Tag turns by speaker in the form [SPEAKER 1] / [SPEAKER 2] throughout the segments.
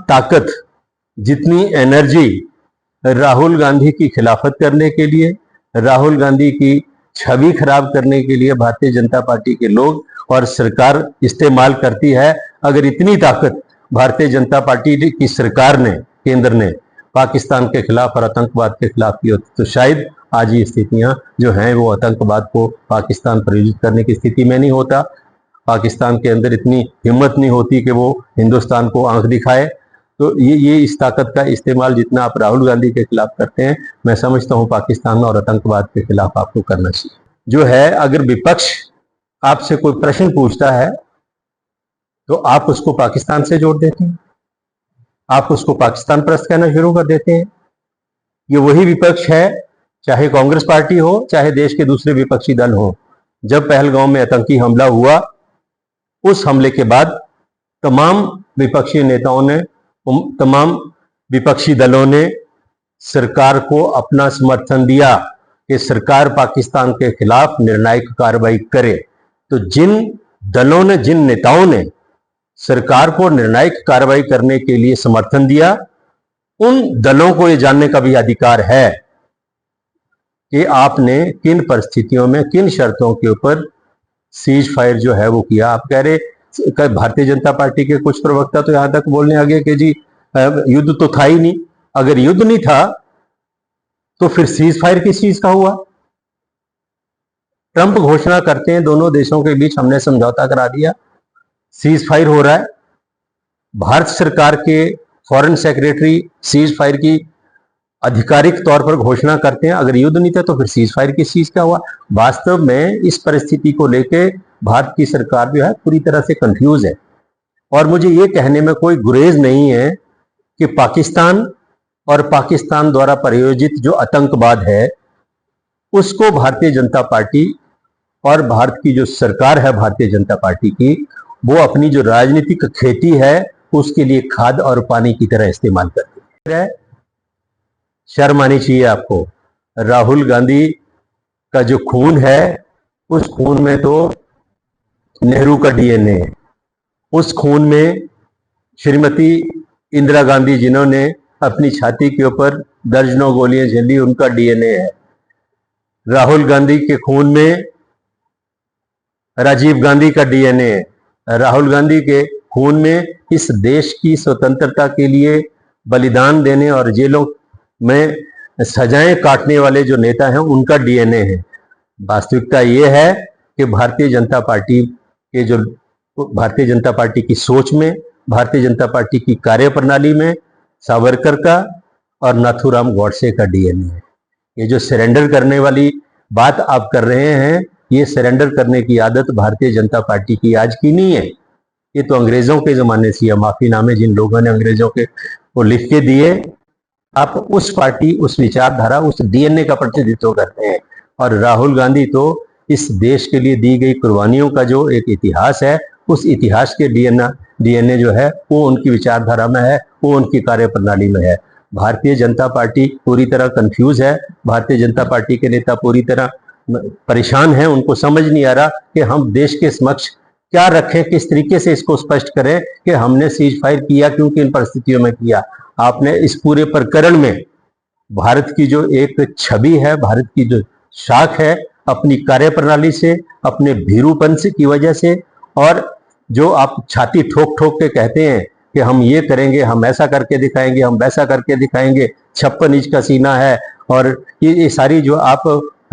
[SPEAKER 1] ताकत, जितनी एनर्जी राहुल गांधी की खिलाफत करने के लिए, राहुल गांधी की छवि खराब करने के लिए भारतीय जनता पार्टी के लोग और सरकार इस्तेमाल करती है, अगर इतनी ताकत भारतीय जनता पार्टी की सरकार ने, केंद्र ने पाकिस्तान के खिलाफ और आतंकवाद के खिलाफ की होती तो शायद आज ये स्थितियां जो हैं वो आतंकवाद को पाकिस्तान प्रायोजित करने की स्थिति में नहीं होता। पाकिस्तान के अंदर इतनी हिम्मत नहीं होती कि वो हिंदुस्तान को आंख दिखाए। तो ये इस ताकत का इस्तेमाल जितना आप राहुल गांधी के खिलाफ करते हैं, मैं समझता हूं पाकिस्तान और आतंकवाद के खिलाफ आपको करना चाहिए। जो है, अगर विपक्ष आपसे कोई प्रश्न पूछता है तो आप उसको पाकिस्तान से जोड़ देते हैं, आप उसको पाकिस्तान परस्त कहना शुरू कर देते हैं। ये वही विपक्ष है, चाहे कांग्रेस पार्टी हो, चाहे देश के दूसरे विपक्षी दल हो। जब पहलगांव में आतंकी हमला हुआ, उस हमले के बाद तमाम विपक्षी नेताओं ने, तमाम विपक्षी दलों ने सरकार को अपना समर्थन दिया कि सरकार पाकिस्तान के खिलाफ निर्णायक कार्रवाई करे। तो जिन दलों ने, जिन नेताओं ने सरकार को निर्णायक कार्रवाई करने के लिए समर्थन दिया, उन दलों को यह जानने का भी अधिकार है कि आपने किन परिस्थितियों में, किन शर्तों के ऊपर सीज फायर जो है वो किया। आप कह रहे, भारतीय जनता पार्टी के कुछ प्रवक्ता तो यहां तक बोलने आ गए कि जी युद्ध तो था ही नहीं। अगर युद्ध नहीं था तो फिर सीज फायर किस चीज का हुआ? ट्रंप घोषणा करते हैं दोनों देशों के बीच हमने समझौता करा दिया, सीज फायर हो रहा है। भारत सरकार के फॉरेन सेक्रेटरी सीज फायर की आधिकारिक तौर पर घोषणा करते हैं। अगर युद्ध नहीं था तो फिर सीज फायर किस चीज का हुआ? वास्तव में इस परिस्थिति को लेकर भारत की सरकार जो है पूरी तरह से कंफ्यूज है। और मुझे ये कहने में कोई गुरेज नहीं है कि पाकिस्तान और पाकिस्तान द्वारा प्रायोजित जो आतंकवाद है उसको भारतीय जनता पार्टी और भारत की जो सरकार है भारतीय जनता पार्टी की, वो अपनी जो राजनीतिक खेती है उसके लिए खाद और पानी की तरह इस्तेमाल करती है। शर्म आनी चाहिए आपको। राहुल गांधी का जो खून है उस खून में तो नेहरू का डीएनए है। उस खून में श्रीमती इंदिरा गांधी जिन्होंने अपनी छाती के ऊपर दर्जनों गोलियां झेली, उनका डीएनए है। राहुल गांधी के खून में राजीव गांधी का डीएनए है। राहुल गांधी के खून में इस देश की स्वतंत्रता के लिए बलिदान देने और जेलों में सजाएं काटने वाले जो नेता हैं उनका डीएनए है। वास्तविकता यह है कि भारतीय जनता पार्टी के जो, भारतीय जनता पार्टी की सोच में, भारतीय जनता पार्टी की कार्यप्रणाली में सावरकर का और नाथूराम गॉडसे का डीएनए है। ये जो सरेंडर करने वाली बात आप कर रहे हैं, ये सरेंडर करने की आदत भारतीय जनता पार्टी की आज की नहीं है। ये तो अंग्रेजों के जमाने से, या माफीनामे जिन लोगों ने अंग्रेजों के वो लिख के दिए, आप उस पार्टी, उस विचारधारा, उस डीएनए का प्रतिनिधित्व करते हैं। और राहुल गांधी तो इस देश के लिए दी गई कुर्बानियों का जो एक इतिहास है, उस इतिहास के डीएनए जो है वो उनकी विचारधारा में है, वो उनकी कार्यप्रणाली में है। भारतीय जनता पार्टी पूरी तरह कंफ्यूज है। भारतीय जनता पार्टी के नेता पूरी तरह परेशान हैं। उनको समझ नहीं आ रहा कि हम देश के समक्ष क्या रखें, किस तरीके से इसको स्पष्ट करें कि हमने सीज फायर किया क्यों, किन परिस्थितियों में किया। आपने इस पूरे प्रकरण में भारत की जो एक छवि है, भारत की जो शाख है, अपनी कार्यप्रणाली से, अपने भीरूपन से की वजह से, और जो आप छाती ठोक ठोक के कहते हैं कि हम ये करेंगे, हम ऐसा करके दिखाएंगे, हम वैसा करके दिखाएंगे, 56 इंच का सीना है, और ये सारी जो आप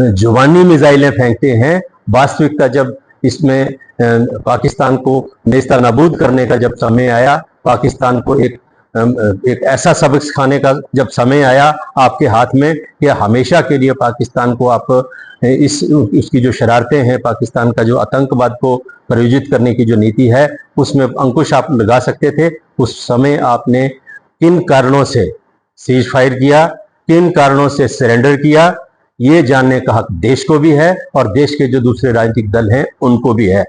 [SPEAKER 1] जुबानी मिसाइलें फेंकते हैं, वास्तविकता जब इसमें पाकिस्तान को नेस्ता नाबूद करने का जब समय आया, पाकिस्तान को एक ऐसा सबक सिखाने का जब समय आया आपके हाथ में कि हमेशा के लिए पाकिस्तान को आप उसकी जो शरारतें हैं, पाकिस्तान का जो आतंकवाद को प्रायोजित करने की जो नीति है उसमें अंकुश आप लगा सकते थे। उस समय आपने किन कारणों से सीज फायर किया, किन कारणों से सरेंडर किया, ये जानने का हक देश को भी है और देश के जो दूसरे राजनीतिक दल हैं उनको भी है।